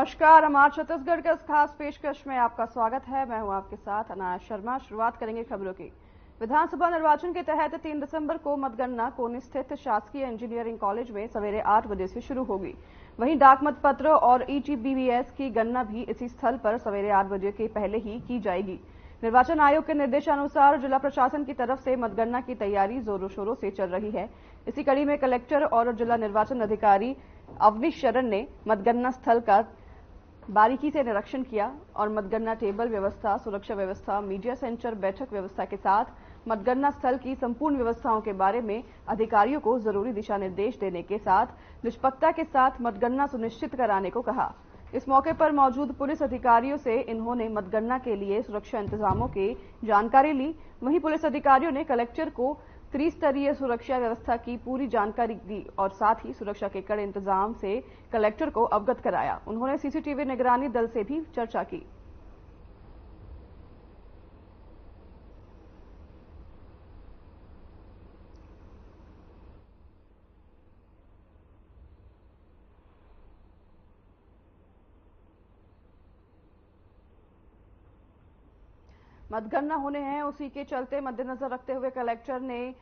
नमस्कार, हमारे छत्तीसगढ़ के इस खास पेशकश में आपका स्वागत है। मैं हूं आपके साथ अनाज शर्मा। शुरुआत करेंगे खबरों की। विधानसभा निर्वाचन के तहत 3 दिसंबर को मतगणना कोनी स्थित शासकीय इंजीनियरिंग कॉलेज में सवेरे 8 बजे से शुरू होगी। वहीं डाक मतपत्र और ईटीबीवीएस की गणना भी इसी स्थल पर सवेरे 8 बजे के पहले ही की जाएगी। निर्वाचन आयोग के निर्देशानुसार जिला प्रशासन की तरफ से मतगणना की तैयारी जोरों शोरों से चल रही है। इसी कड़ी में कलेक्टर और जिला निर्वाचन अधिकारी अवनीश शरण ने मतगणना स्थल का बारीकी से निरीक्षण किया और मतगणना टेबल व्यवस्था, सुरक्षा व्यवस्था, मीडिया सेंटर, बैठक व्यवस्था के साथ मतगणना स्थल की संपूर्ण व्यवस्थाओं के बारे में अधिकारियों को जरूरी दिशा निर्देश देने के साथ निष्पक्षता के साथ मतगणना सुनिश्चित कराने को कहा। इस मौके पर मौजूद पुलिस अधिकारियों से इन्होंने मतगणना के लिए सुरक्षा इंतजामों की जानकारी ली। वहीं पुलिस अधिकारियों ने कलेक्टर को त्रिस्तरीय सुरक्षा व्यवस्था की पूरी जानकारी दी और साथ ही सुरक्षा के कड़े इंतजाम से कलेक्टर को अवगत कराया। उन्होंने सीसीटीवी निगरानी दल से भी चर्चा की। मतगणना होने हैं, उसी के चलते मद्देनजर रखते हुए कलेक्टर ने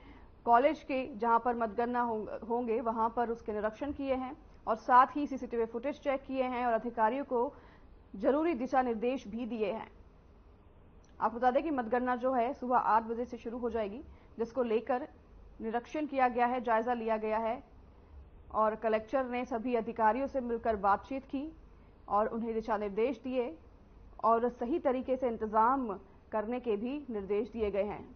कॉलेज के जहां पर मतगणना होंगे वहां पर उसके निरीक्षण किए हैं और साथ ही सीसीटीवी फुटेज चेक किए हैं और अधिकारियों को जरूरी दिशा निर्देश भी दिए हैं। आपको बता दें कि मतगणना जो है सुबह 8 बजे से शुरू हो जाएगी, जिसको लेकर निरीक्षण किया गया है, जायजा लिया गया है और कलेक्टर ने सभी अधिकारियों से मिलकर बातचीत की और उन्हें दिशा निर्देश दिए और सही तरीके से इंतजाम करने के भी निर्देश दिए गए हैं।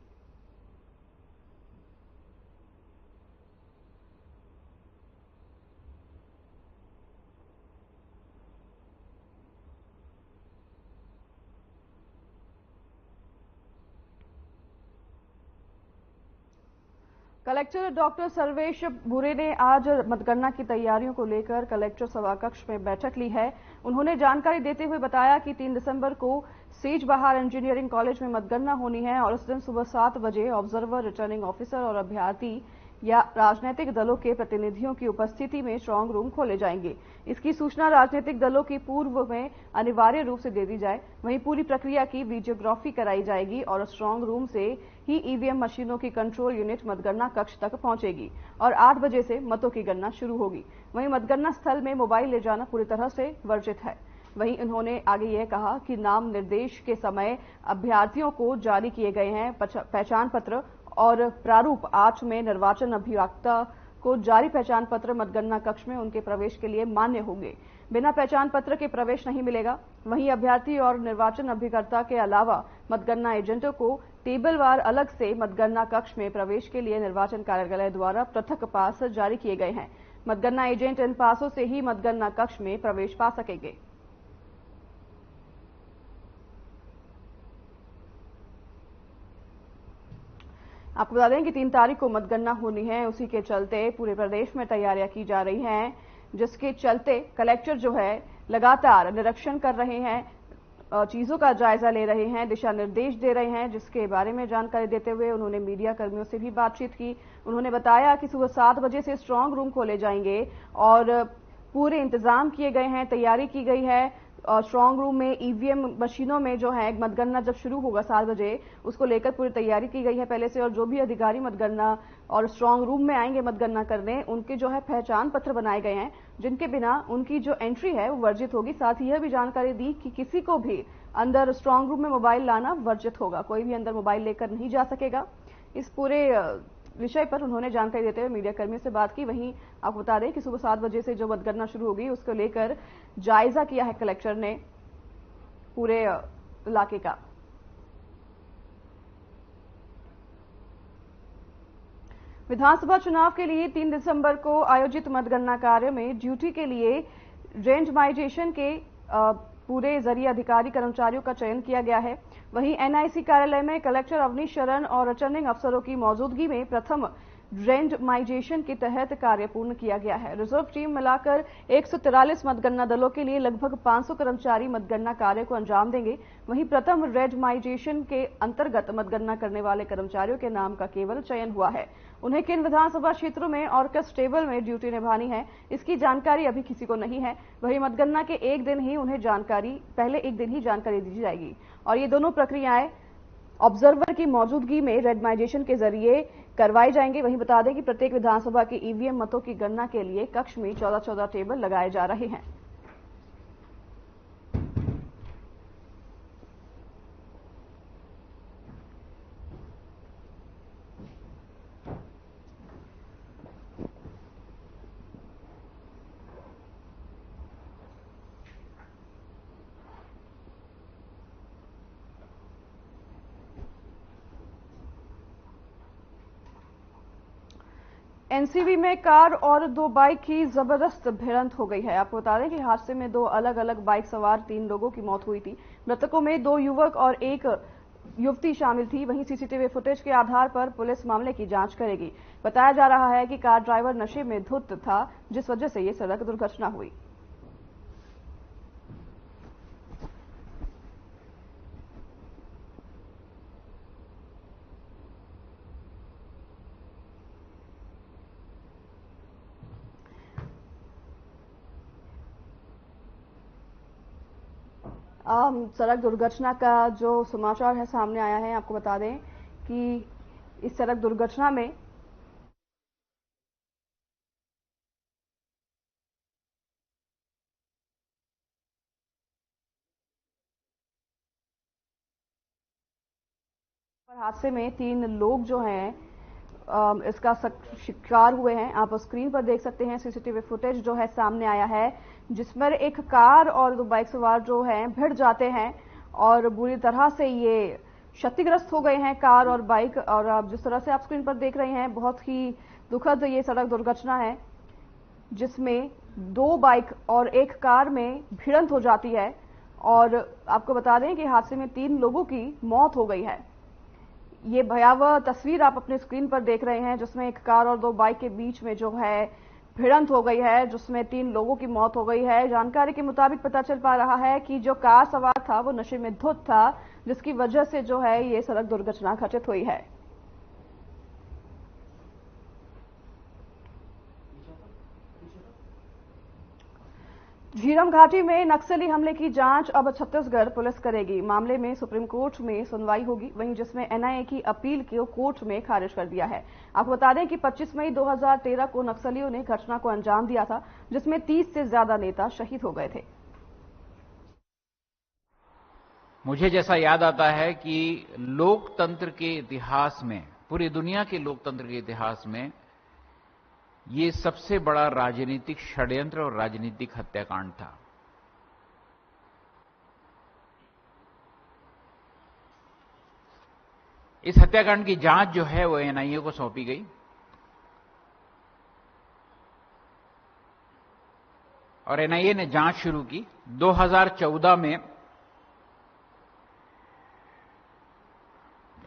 कलेक्टर डॉक्टर सर्वेश भूरे ने आज मतगणना की तैयारियों को लेकर कलेक्टर सभाकक्ष में बैठक ली है। उन्होंने जानकारी देते हुए बताया कि 3 दिसंबर को सेजबहार इंजीनियरिंग कॉलेज में मतगणना होनी है और इस दिन सुबह 7 बजे ऑब्जर्वर, रिटर्निंग ऑफिसर और अभ्यर्थी या राजनीतिक दलों के प्रतिनिधियों की उपस्थिति में स्ट्रांग रूम खोले जाएंगे। इसकी सूचना राजनीतिक दलों की पूर्व में अनिवार्य रूप से दे दी जाए। वहीं पूरी प्रक्रिया की वीडियोग्राफी कराई जाएगी और स्ट्रांग रूम से ही ईवीएम मशीनों की कंट्रोल यूनिट मतगणना कक्ष तक पहुंचेगी और 8 बजे से मतों की गणना शुरू होगी। वहीं मतगणना स्थल में मोबाइल ले जाना पूरी तरह से वर्जित है। वहीं उन्होंने आगे यह कहा कि नाम निर्देश के समय अभ्यर्थियों को जारी किए गए हैं पहचान पत्र और प्रारूप 8 में निर्वाचन अभियंता को जारी पहचान पत्र मतगणना कक्ष में उनके प्रवेश के लिए मान्य होंगे। बिना पहचान पत्र के प्रवेश नहीं मिलेगा। वहीं अभ्यर्थी और निर्वाचन अभिकर्ता के अलावा मतगणना एजेंटों को टेबलवार अलग से मतगणना कक्ष में प्रवेश के लिए निर्वाचन कार्यालय द्वारा पृथक पास जारी किए गए हैं। मतगणना एजेंट इन पासों से ही मतगणना कक्ष में प्रवेश पा सकेंगे। आपको बता दें कि 3 तारीख को मतगणना होनी है, उसी के चलते पूरे प्रदेश में तैयारियां की जा रही हैं, जिसके चलते कलेक्टर जो है लगातार निरीक्षण कर रहे हैं, चीजों का जायजा ले रहे हैं, दिशा निर्देश दे रहे हैं, जिसके बारे में जानकारी देते हुए उन्होंने मीडिया कर्मियों से भी बातचीत की। उन्होंने बताया कि सुबह 7 बजे से स्ट्रांग रूम खोले जाएंगे और पूरे इंतजाम किए गए हैं, तैयारी की गई है। स्ट्रांग रूम में ईवीएम मशीनों में जो है मतगणना जब शुरू होगा 7 बजे, उसको लेकर पूरी तैयारी की गई है पहले से और जो भी अधिकारी मतगणना और स्ट्रांग रूम में आएंगे मतगणना करने, उनके जो है पहचान पत्र बनाए गए हैं, जिनके बिना उनकी जो एंट्री है वो वर्जित होगी। साथ ही यह भी जानकारी दी कि किसी को भी अंदर स्ट्रांग रूम में मोबाइल लाना वर्जित होगा, कोई भी अंदर मोबाइल लेकर नहीं जा सकेगा। इस पूरे विषय पर उन्होंने जानकारी देते हुए मीडिया कर्मियों से बात की। वहीं आपको बता दें कि सुबह 7 बजे से जो मतगणना शुरू होगी उसको लेकर जायजा किया है कलेक्टर ने पूरे इलाके का। विधानसभा चुनाव के लिए 3 दिसंबर को आयोजित मतगणना कार्य में ड्यूटी के लिए रेंडमाइजेशन के पूरे जरिए अधिकारी कर्मचारियों का चयन किया गया है। वहीं एनआईसी कार्यालय में कलेक्टर अवनीश शरण और रिटर्निंग अफसरों की मौजूदगी में प्रथम रेंडमाइजेशन के तहत कार्य पूर्ण किया गया है। रिजर्व टीम मिलाकर 143 मतगणना दलों के लिए लगभग 500 कर्मचारी मतगणना कार्य को अंजाम देंगे। वहीं प्रथम रेंडमाइजेशन के अंतर्गत मतगणना करने वाले कर्मचारियों के नाम का केवल चयन हुआ है। उन्हें किन विधानसभा क्षेत्रों में और किस टेबल में ड्यूटी निभानी है, इसकी जानकारी अभी किसी को नहीं है। वहीं मतगणना के एक दिन ही उन्हें पहले एक दिन ही जानकारी दी जाएगी और ये दोनों प्रक्रियाएं ऑब्जर्वर की मौजूदगी में रेंडमाइजेशन के जरिए करवाई जाएंगे। वहीं बता दें कि प्रत्येक विधानसभा के ईवीएम मतों की गणना के लिए कक्ष में 14-14 टेबल लगाए जा रहे हैं। एनसीबी में कार और 2 बाइक की जबरदस्त भिड़ंत हो गई है। आपको बता दें कि हादसे में 2 अलग अलग बाइक सवार 3 लोगों की मौत हुई थी। मृतकों में 2 युवक और 1 युवती शामिल थी। वहीं सीसीटीवी फुटेज के आधार पर पुलिस मामले की जांच करेगी। बताया जा रहा है कि कार ड्राइवर नशे में धुत था, जिस वजह से ये सड़क दुर्घटना हुई। सड़क दुर्घटना का जो समाचार है सामने आया है, आपको बता दें कि इस सड़क दुर्घटना में हादसे में 3 लोग जो हैं इसका शिकार हुए हैं। आप स्क्रीन पर देख सकते हैं सीसीटीवी फुटेज जो है सामने आया है, जिसमें एक कार और 2 बाइक सवार जो हैं भिड़ जाते हैं और बुरी तरह से ये क्षतिग्रस्त हो गए हैं कार और बाइक। और आप जिस तरह से आप स्क्रीन पर देख रहे हैं, बहुत ही दुखद ये सड़क दुर्घटना है, जिसमें 2 बाइक और 1 कार में भिड़ंत हो जाती है। और आपको बता दें कि हादसे में 3 लोगों की मौत हो गई है। ये भयावह तस्वीर आप अपने स्क्रीन पर देख रहे हैं, जिसमें एक कार और 2 बाइक के बीच में जो है भिड़ंत हो गई है, जिसमें 3 लोगों की मौत हो गई है। जानकारी के मुताबिक पता चल पा रहा है कि जो कार सवार था वो नशे में धुत था, जिसकी वजह से जो है ये सड़क दुर्घटना घटित हुई है। झीरम घाटी में नक्सली हमले की जांच अब छत्तीसगढ़ पुलिस करेगी। मामले में सुप्रीम कोर्ट में सुनवाई होगी, वहीं जिसमें एनआईए की अपील को कोर्ट में खारिज कर दिया है। आपको बता दें कि 25 मई 2013 को नक्सलियों ने घटना को अंजाम दिया था, जिसमें 30 से ज्यादा नेता शहीद हो गए थे। मुझे जैसा याद आता है कि लोकतंत्र के इतिहास में, पूरी दुनिया के लोकतंत्र के इतिहास में ये सबसे बड़ा राजनीतिक षड्यंत्र और राजनीतिक हत्याकांड था। इस हत्याकांड की जांच जो है वो एनआईए को सौंपी गई और एनआईए ने जांच शुरू की। 2014 में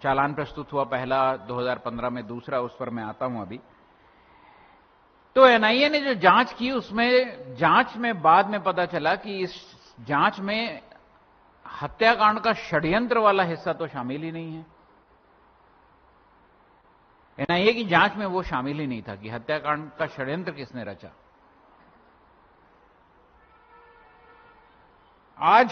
चालान प्रस्तुत हुआ पहला, 2015 में दूसरा, उस पर मैं आता हूं अभी। तो एनआईए ने जो जांच की, उसमें जांच में बाद में पता चला कि इस जांच में हत्याकांड का षड्यंत्र वाला हिस्सा तो शामिल ही नहीं है। एनआईए की जांच में वो शामिल ही नहीं था कि हत्याकांड का षड्यंत्र किसने रचा। आज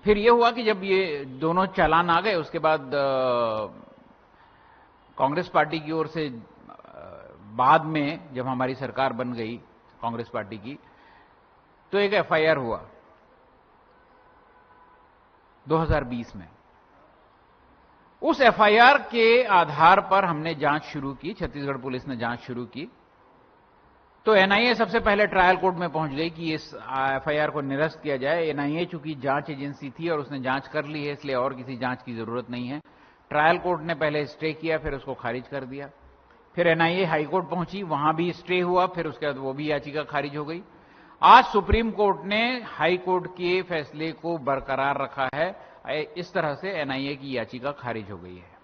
फिर ये हुआ कि जब ये दोनों चालान आ गए, उसके बाद कांग्रेस पार्टी की ओर से बाद में जब हमारी सरकार बन गई कांग्रेस पार्टी की, तो एक एफआईआर हुआ 2020 में। उस एफआईआर के आधार पर हमने जांच शुरू की, छत्तीसगढ़ पुलिस ने जांच शुरू की। तो एनआईए सबसे पहले ट्रायल कोर्ट में पहुंच गई कि इस एफआईआर को निरस्त किया जाए। एनआईए चूंकि जांच एजेंसी थी और उसने जांच कर ली है, इसलिए और किसी जांच की जरूरत नहीं है। ट्रायल कोर्ट ने पहले स्टे किया, फिर उसको खारिज कर दिया। फिर एनआईए हाईकोर्ट पहुंची, वहां भी स्टे हुआ, फिर उसके बाद वो भी याचिका खारिज हो गई। आज सुप्रीम कोर्ट ने हाई कोर्ट के फैसले को बरकरार रखा है। इस तरह से एनआईए की याचिका खारिज हो गई है।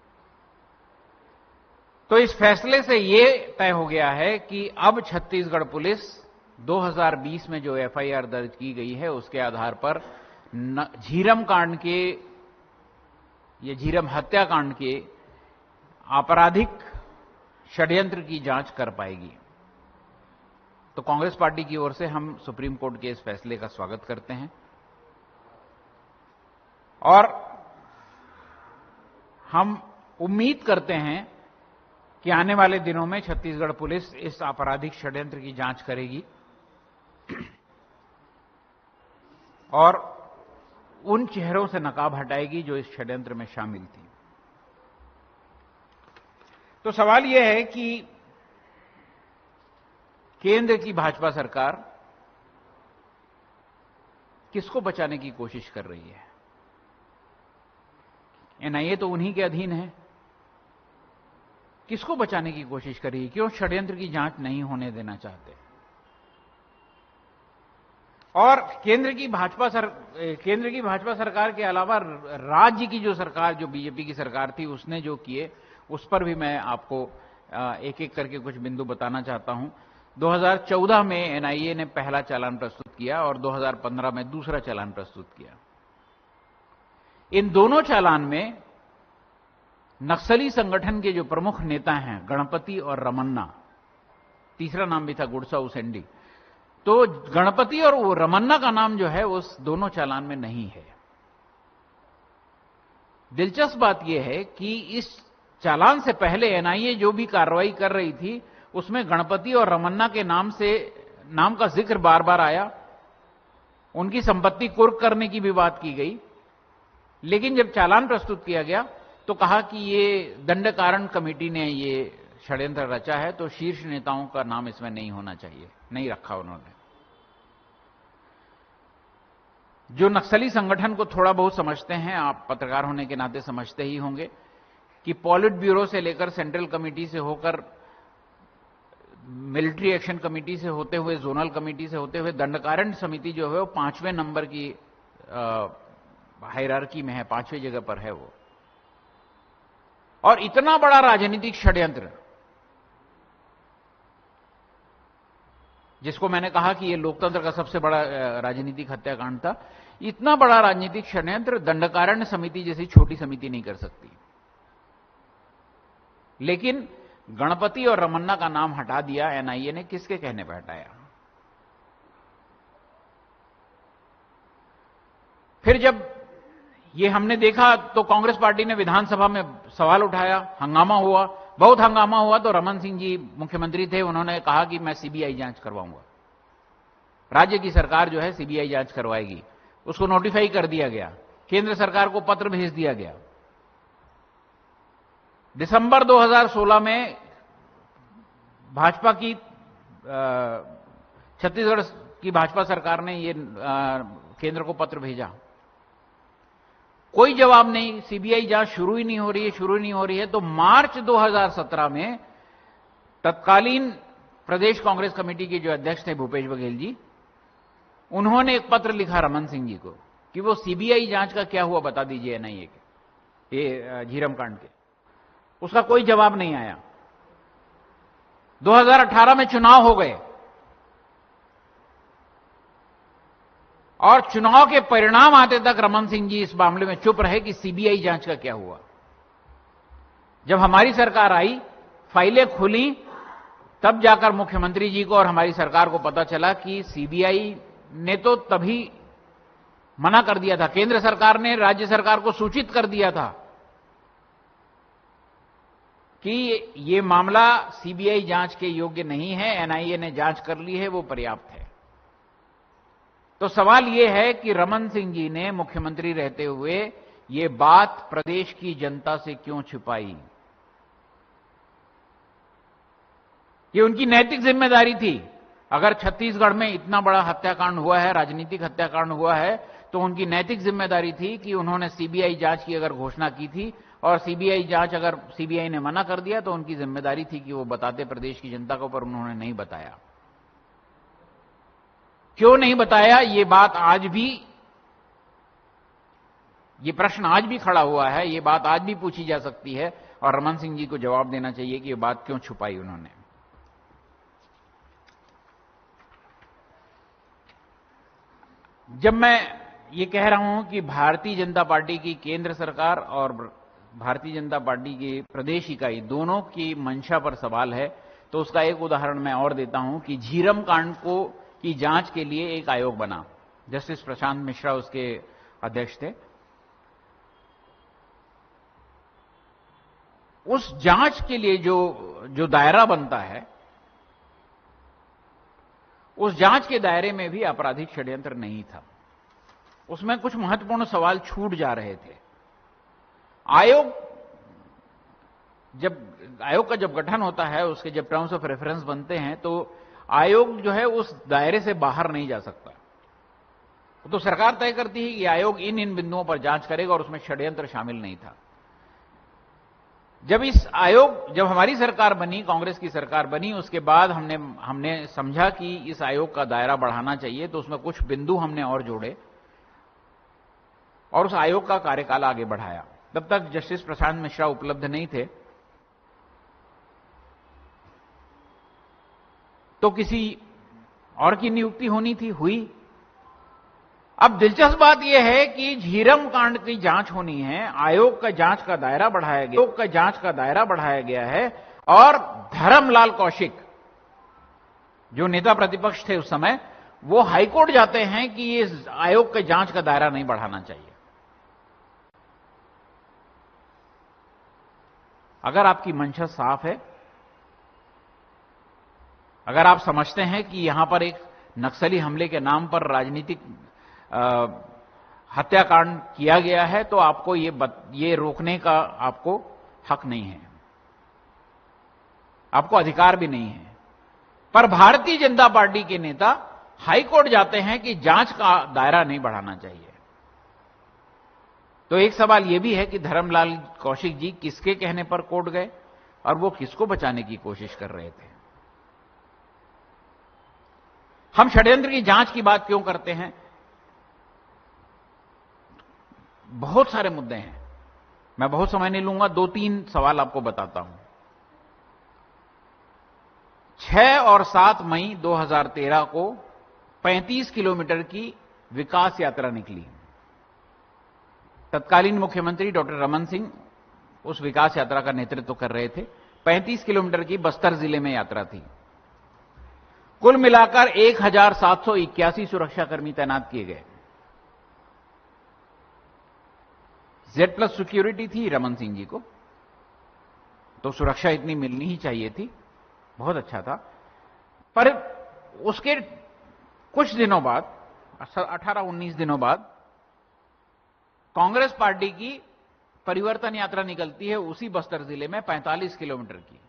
तो इस फैसले से यह तय हो गया है कि अब छत्तीसगढ़ पुलिस 2020 में जो एफआईआर दर्ज की गई है उसके आधार पर झीरम कांड के या झीरम हत्याकांड के आपराधिक षड्यंत्र की जांच कर पाएगी। तो कांग्रेस पार्टी की ओर से हम सुप्रीम कोर्ट के इस फैसले का स्वागत करते हैं और हम उम्मीद करते हैं कि आने वाले दिनों में छत्तीसगढ़ पुलिस इस आपराधिक षड्यंत्र की जांच करेगी और उन चेहरों से नकाब हटाएगी जो इस षड्यंत्र में शामिल थी। तो सवाल यह है कि केंद्र की भाजपा सरकार किसको बचाने की कोशिश कर रही है? एनआईए तो उन्हीं के अधीन है। किसको बचाने की कोशिश कर रही है? क्यों षड्यंत्र की जांच नहीं होने देना चाहते? और केंद्र की भाजपा सरकार के अलावा राज्य की जो सरकार, जो बीजेपी की सरकार थी, उसने जो किए उस पर भी मैं आपको एक एक करके कुछ बिंदु बताना चाहता हूं। 2014 में एनआईए ने पहला चालान प्रस्तुत किया और 2015 में दूसरा चालान प्रस्तुत किया। इन दोनों चालान में नक्सली संगठन के जो प्रमुख नेता हैं गणपति और रमन्ना, तीसरा नाम भी था गुड़सा उसेंडी, तो गणपति और वो रमन्ना का नाम जो है उस दोनों चालान में नहीं है। दिलचस्प बात यह है कि इस चालान से पहले एनआईए जो भी कार्रवाई कर रही थी उसमें गणपति और रमन्ना के नाम का जिक्र बार बार आया, उनकी संपत्ति कुर्क करने की भी बात की गई। लेकिन जब चालान प्रस्तुत किया गया तो कहा कि ये दंडकारण कमेटी ने ये षड्यंत्र रचा है, तो शीर्ष नेताओं का नाम इसमें नहीं होना चाहिए, नहीं रखा उन्होंने। जो नक्सली संगठन को थोड़ा बहुत समझते हैं, आप पत्रकार होने के नाते समझते ही होंगे कि पॉलिट ब्यूरो से लेकर सेंट्रल कमेटी से होकर मिलिट्री एक्शन कमेटी से होते हुए जोनल कमेटी से होते हुए दंडकारण समिति जो है वो 5वें नंबर की हायरार्की में है, 5वें जगह पर है वो। और इतना बड़ा राजनीतिक षड्यंत्र, जिसको मैंने कहा कि ये लोकतंत्र का सबसे बड़ा राजनीतिक हत्याकांड था, इतना बड़ा राजनीतिक षड्यंत्र दंडकारण समिति जैसी छोटी समिति नहीं कर सकती। लेकिन गणपति और रमन्ना का नाम हटा दिया एनआईए ने। किसके कहने पर हटाया? फिर जब ये हमने देखा तो कांग्रेस पार्टी ने विधानसभा में सवाल उठाया, हंगामा हुआ, बहुत हंगामा हुआ। तो रमन सिंह जी मुख्यमंत्री थे, उन्होंने कहा कि मैं सीबीआई जांच करवाऊंगा, राज्य की सरकार जो है सीबीआई जांच करवाएगी। उसको नोटिफाई कर दिया गया, केंद्र सरकार को पत्र भेज दिया गया। दिसंबर 2016 में भाजपा की छत्तीसगढ़ की भाजपा सरकार ने ये केंद्र को पत्र भेजा, कोई जवाब नहीं, सीबीआई जांच शुरू ही नहीं हो रही है। तो मार्च 2017 में तत्कालीन प्रदेश कांग्रेस कमेटी के जो अध्यक्ष थे भूपेश बघेल जी, उन्होंने एक पत्र लिखा रमन सिंह जी को कि वो सीबीआई जांच का क्या हुआ बता दीजिए एनआईए के, ये झीरम कांड के। उसका कोई जवाब नहीं आया। 2018 में चुनाव हो गए और चुनाव के परिणाम आते तक रमन सिंह जी इस मामले में चुप रहे कि सीबीआई जांच का क्या हुआ। जब हमारी सरकार आई, फाइलें खुली, तब जाकर मुख्यमंत्री जी को और हमारी सरकार को पता चला कि सीबीआई ने तो तभी मना कर दिया था, केंद्र सरकार ने राज्य सरकार को सूचित कर दिया था कि ये मामला सीबीआई जांच के योग्य नहीं है, एनआईए ने जांच कर ली है, वो पर्याप्त है। तो सवाल यह है कि रमन सिंह जी ने मुख्यमंत्री रहते हुए ये बात प्रदेश की जनता से क्यों छिपाई? ये उनकी नैतिक जिम्मेदारी थी। अगर छत्तीसगढ़ में इतना बड़ा हत्याकांड हुआ है, राजनीतिक हत्याकांड हुआ है, तो उनकी नैतिक जिम्मेदारी थी कि उन्होंने सीबीआई जांच की अगर घोषणा की थी और सीबीआई जांच अगर सीबीआई ने मना कर दिया तो उनकी जिम्मेदारी थी कि वो बताते प्रदेश की जनता को, पर उन्होंने नहीं बताया। क्यों नहीं बताया? ये बात आज भी ये प्रश्न आज भी खड़ा हुआ है, ये बात आज भी पूछी जा सकती है और रमन सिंह जी को जवाब देना चाहिए कि ये बात क्यों छुपाई उन्होंने। जब मैं ये कह रहा हूं कि भारतीय जनता पार्टी की केंद्र सरकार और भारतीय जनता पार्टी की प्रदेश इकाई दोनों की मंशा पर सवाल है, तो उसका एक उदाहरण मैं और देता हूं कि झीरम कांड की जांच के लिए एक आयोग बना, जस्टिस प्रशांत मिश्रा उसके अध्यक्ष थे। उस जांच के लिए जो दायरा बनता है, उस जांच के दायरे में भी आपराधिक षड्यंत्र नहीं था। उसमें कुछ महत्वपूर्ण सवाल छूट जा रहे थे। आयोग का जब गठन होता है, उसके जब टर्म्स ऑफ रेफरेंस बनते हैं, तो आयोग जो है उस दायरे से बाहर नहीं जा सकता। तो सरकार तय करती है कि आयोग इन बिंदुओं पर जांच करेगा और उसमें षड्यंत्र शामिल नहीं था। जब हमारी सरकार बनी, कांग्रेस की सरकार बनी, उसके बाद हमने समझा कि इस आयोग का दायरा बढ़ाना चाहिए, तो उसमें कुछ बिंदु हमने और जोड़े और उस आयोग का कार्यकाल आगे बढ़ाया। तब तक जस्टिस प्रशांत मिश्रा उपलब्ध नहीं थे, तो किसी और की नियुक्ति होनी थी, हुई। अब दिलचस्प बात यह है कि झीरम कांड की जांच होनी है, आयोग का जांच का दायरा बढ़ाया गया है और धर्मलाल कौशिक जो नेता प्रतिपक्ष थे उस समय, वो हाईकोर्ट जाते हैं कि ये आयोग के जांच का दायरा नहीं बढ़ाना चाहिए। अगर आपकी मंशा साफ है, अगर आप समझते हैं कि यहां पर एक नक्सली हमले के नाम पर राजनीतिक हत्याकांड किया गया है, तो आपको ये रोकने का आपको हक नहीं है, आपको अधिकार भी नहीं है। पर भारतीय जनता पार्टी के नेता हाईकोर्ट जाते हैं कि जांच का दायरा नहीं बढ़ाना चाहिए। तो एक सवाल यह भी है कि धर्मलाल कौशिक जी किसके कहने पर कोर्ट गए और वो किसको बचाने की कोशिश कर रहे थे। हम षड्यंत्र की जांच की बात क्यों करते हैं? बहुत सारे मुद्दे हैं, मैं बहुत समय नहीं लूंगा, 2-3 सवाल आपको बताता हूं। 6 और 7 मई 2013 को 35 किलोमीटर की विकास यात्रा निकली। तत्कालीन मुख्यमंत्री डॉक्टर रमन सिंह उस विकास यात्रा का नेतृत्व कर रहे थे। 35 किलोमीटर की बस्तर जिले में यात्रा थी। कुल मिलाकर 1781 सुरक्षाकर्मी तैनात किए गए। Z+ सिक्योरिटी थी रमन सिंह जी को, तो सुरक्षा इतनी मिलनी ही चाहिए थी, बहुत अच्छा था। पर उसके कुछ दिनों बाद, 18-19 दिनों बाद, कांग्रेस पार्टी की परिवर्तन यात्रा निकलती है उसी बस्तर जिले में 45 किलोमीटर की,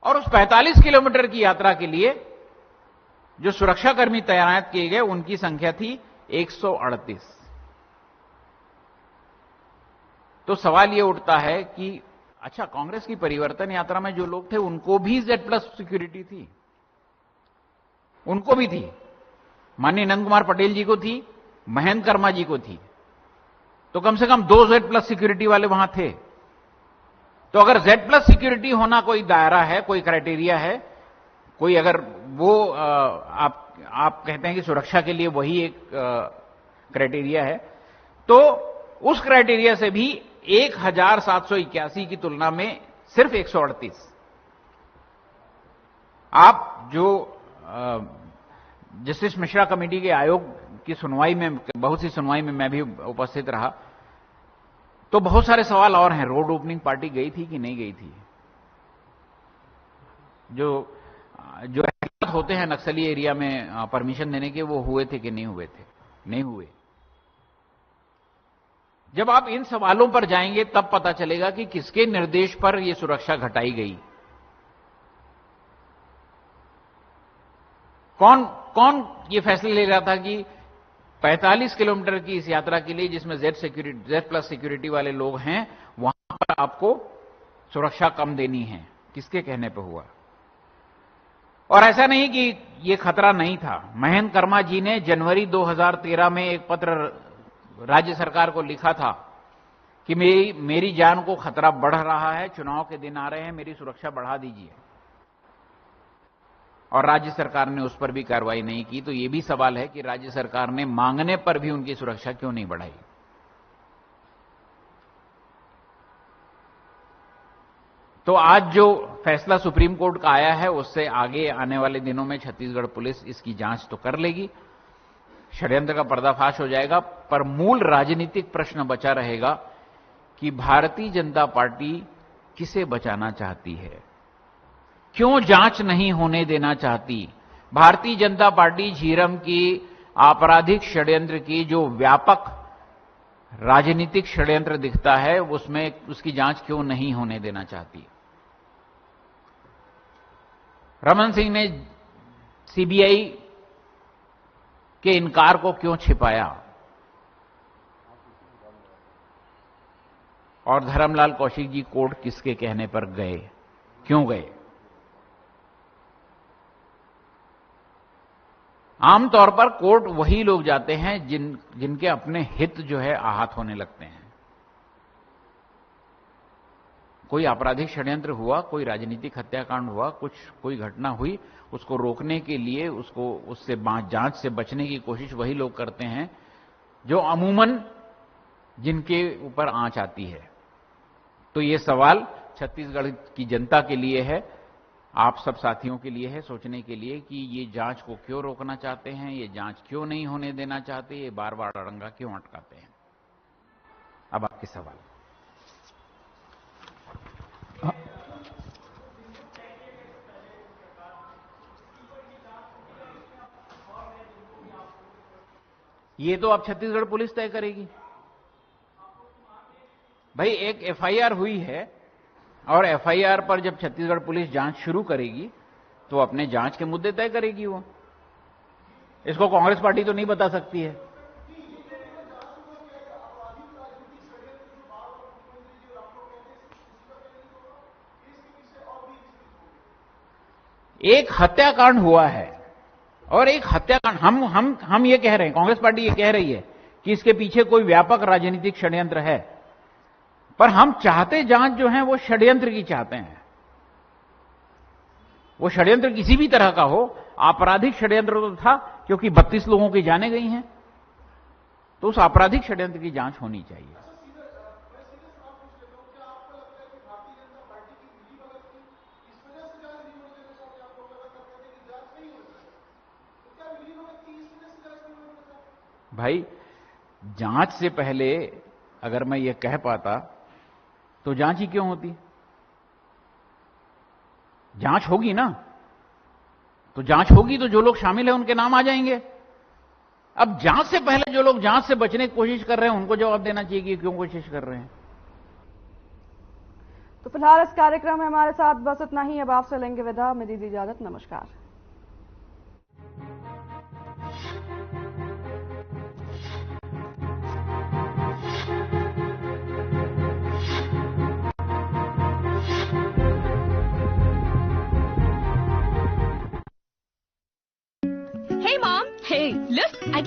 और उस 45 किलोमीटर की यात्रा के लिए जो सुरक्षाकर्मी तैनात किए गए उनकी संख्या थी 138। तो सवाल यह उठता है कि अच्छा, कांग्रेस की परिवर्तन यात्रा में जो लोग थे उनको भी Z+ सिक्योरिटी थी, उनको भी थी, माननीय नंद कुमार पटेल जी को थी, महेंद्र कर्मा जी को थी, तो कम से कम 2 Z+ सिक्योरिटी वाले वहां थे। तो अगर Z+ सिक्योरिटी होना कोई दायरा है, कोई क्राइटेरिया है, कोई अगर वो आप कहते हैं कि सुरक्षा के लिए वही एक क्राइटेरिया है, तो उस क्राइटेरिया से भी 1781 की तुलना में सिर्फ 138। आप जो जस्टिस मिश्रा कमेटी के आयोग की सुनवाई में, बहुत सी सुनवाई में मैं भी उपस्थित रहा, तो बहुत सारे सवाल और हैं। रोड ओपनिंग पार्टी गई थी कि नहीं गई थी? जो एहतियात होते हैं नक्सली एरिया में परमिशन देने के, वो हुए थे कि नहीं हुए थे? नहीं हुए। जब आप इन सवालों पर जाएंगे तब पता चलेगा कि किसके निर्देश पर यह सुरक्षा घटाई गई, कौन ये फैसला ले रहा था कि 45 किलोमीटर की इस यात्रा के लिए, जिसमें Z+ सिक्योरिटी वाले लोग हैं, वहां पर आपको सुरक्षा कम देनी है, किसके कहने पर हुआ? और ऐसा नहीं कि यह खतरा नहीं था। महेंद्र कर्मा जी ने जनवरी 2013 में एक पत्र राज्य सरकार को लिखा था कि मेरी जान को खतरा बढ़ रहा है, चुनाव के दिन आ रहे हैं, मेरी सुरक्षा बढ़ा दीजिए, और राज्य सरकार ने उस पर भी कार्रवाई नहीं की। तो यह भी सवाल है कि राज्य सरकार ने मांगने पर भी उनकी सुरक्षा क्यों नहीं बढ़ाई। तो आज जो फैसला सुप्रीम कोर्ट का आया है, उससे आगे आने वाले दिनों में छत्तीसगढ़ पुलिस इसकी जांच तो कर लेगी, षड्यंत्र का पर्दाफाश हो जाएगा, पर मूल राजनीतिक प्रश्न बचा रहेगा कि भारतीय जनता पार्टी किसे बचाना चाहती है, क्यों जांच नहीं होने देना चाहती। भारतीय जनता पार्टी झीरम की आपराधिक षड्यंत्र की जो व्यापक राजनीतिक षड्यंत्र दिखता है, उसमें उसकी जांच क्यों नहीं होने देना चाहती। रमन सिंह ने सीबीआई के इनकार को क्यों छिपाया, और धर्मलाल कौशिक जी कोर्ट किसके कहने पर गए, क्यों गए। आमतौर पर कोर्ट वही लोग जाते हैं जिनके अपने हित जो है आहत होने लगते हैं। कोई आपराधिक षड्यंत्र हुआ, कोई राजनीतिक हत्याकांड हुआ, कोई घटना हुई, उसको रोकने के लिए, उससे जांच से बचने की कोशिश वही लोग करते हैं जो अमूमन जिनके ऊपर आंच आती है। तो ये सवाल छत्तीसगढ़ की जनता के लिए है, आप सब साथियों के लिए है, सोचने के लिए कि ये जांच को क्यों रोकना चाहते हैं, ये जांच क्यों नहीं होने देना चाहते, ये बार बार अड़ंगा क्यों अटकाते हैं। अब आपके सवाल। ये तो अब छत्तीसगढ़ पुलिस तय करेगी। भाई, एक एफआईआर हुई है, और एफआईआर पर जब छत्तीसगढ़ पुलिस जांच शुरू करेगी तो अपने जांच के मुद्दे तय करेगी वो। इसको कांग्रेस पार्टी तो नहीं बता सकती है। एक हत्याकांड हुआ है, और एक हत्याकांड हम ये कह रहे हैं, कांग्रेस पार्टी ये कह रही है कि इसके पीछे कोई व्यापक राजनीतिक षड्यंत्र है, पर हम चाहते जांच जो है वो षड्यंत्र की चाहते हैं। वो षड्यंत्र किसी भी तरह का हो, आपराधिक षड्यंत्र तो था क्योंकि 32 लोगों की जानें गई हैं, तो उस आपराधिक षड्यंत्र की जांच होनी चाहिए। भाई, जांच से पहले अगर मैं ये कह पाता तो जांच ही क्यों होती। जांच होगी ना, तो जांच होगी तो जो लोग शामिल हैं उनके नाम आ जाएंगे। अब जांच से पहले जो लोग जांच से बचने की कोशिश कर रहे हैं उनको जवाब देना चाहिए कि क्यों कोशिश कर रहे हैं। तो फिलहाल इस कार्यक्रम में हमारे साथ बस इतना ही। अब आपसे लेंगे विदा, में दीजिए इजाजत, नमस्कार। Hey mom! Hey, look, I can